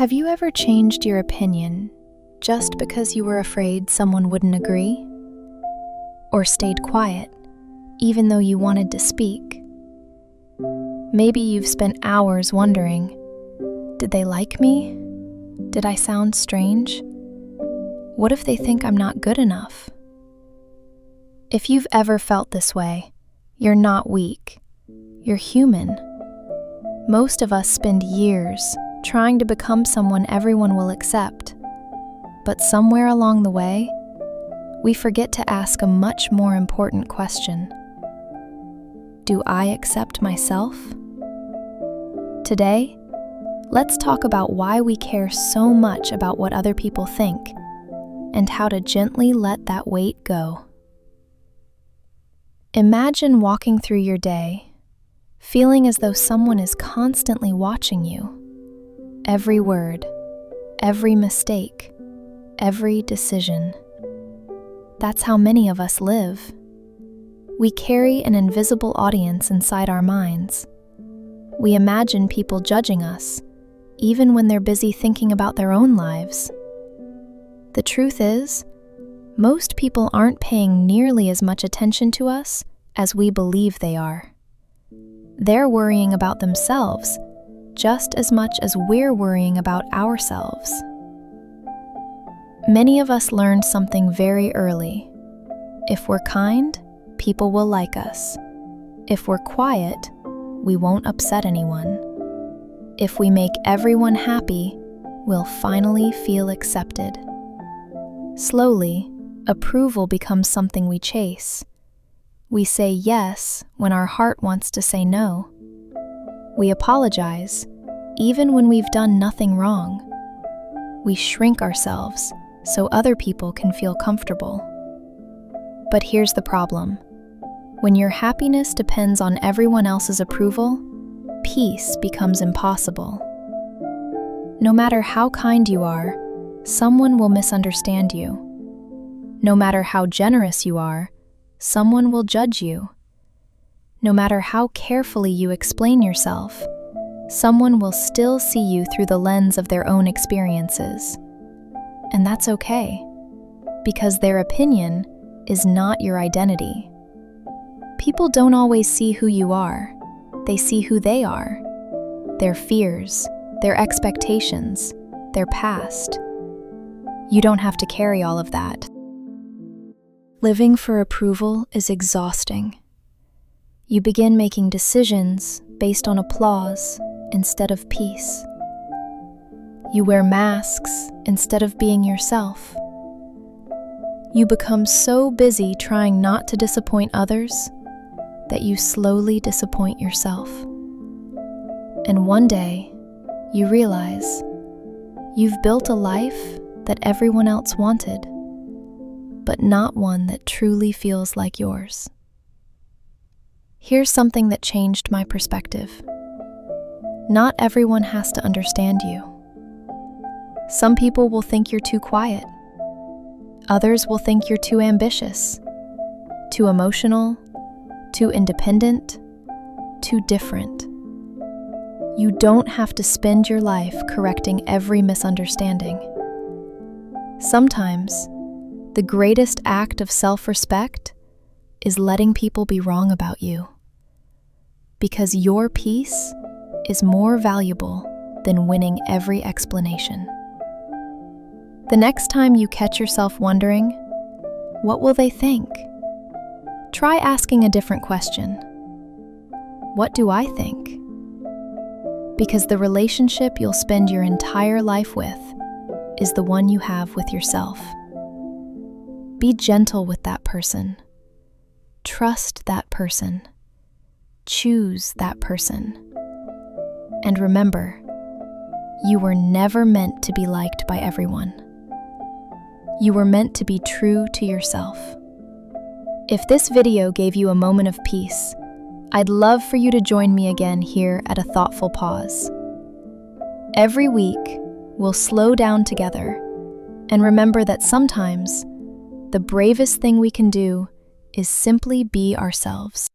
Have you ever changed your opinion just because you were afraid someone wouldn't agree? Or stayed quiet, even though you wanted to speak? Maybe you've spent hours wondering, did they like me? Did I sound strange? What if they think I'm not good enough? If you've ever felt this way, you're not weak. You're human. Most of us spend years trying to become someone everyone will accept. But somewhere along the way, we forget to ask a much more important question. Do I accept myself? Today, let's talk about why we care so much about what other people think and how to gently let that weight go. Imagine walking through your day, feeling as though someone is constantly watching you. Every word, every mistake, every decision. That's how many of us live. We carry an invisible audience inside our minds. We imagine people judging us, even when they're busy thinking about their own lives. The truth is, most people aren't paying nearly as much attention to us as we believe they are. They're worrying about themselves just as much as we're worrying about ourselves. Many of us learned something very early. If we're kind, people will like us. If we're quiet, we won't upset anyone. If we make everyone happy, we'll finally feel accepted. Slowly, approval becomes something we chase. We say yes when our heart wants to say no. We apologize, even when we've done nothing wrong. We shrink ourselves so other people can feel comfortable. But here's the problem. When your happiness depends on everyone else's approval, peace becomes impossible. No matter how kind you are, someone will misunderstand you. No matter how generous you are, someone will judge you. No matter how carefully you explain yourself, someone will still see you through the lens of their own experiences. And that's okay, because their opinion is not your identity. People don't always see who you are, they see who they are. Their fears, their expectations, their past. You don't have to carry all of that. Living for approval is exhausting. You begin making decisions based on applause instead of peace. You wear masks instead of being yourself. You become so busy trying not to disappoint others that you slowly disappoint yourself. And one day, you realize you've built a life that everyone else wanted, but not one that truly feels like yours. Here's something that changed my perspective. Not everyone has to understand you. Some people will think you're too quiet. Others will think you're too ambitious, too emotional, too independent, too different. You don't have to spend your life correcting every misunderstanding. Sometimes, the greatest act of self-respect is letting people be wrong about you. Because your peace is more valuable than winning every explanation. The next time you catch yourself wondering, what will they think? Try asking a different question. What do I think? Because the relationship you'll spend your entire life with is the one you have with yourself. Be gentle with that person. Trust that person. Choose that person. And remember, you were never meant to be liked by everyone. You were meant to be true to yourself. If this video gave you a moment of peace, I'd love for you to join me again here at A Thoughtful Pause. Every week, we'll slow down together and remember that sometimes the bravest thing we can do is simply be ourselves.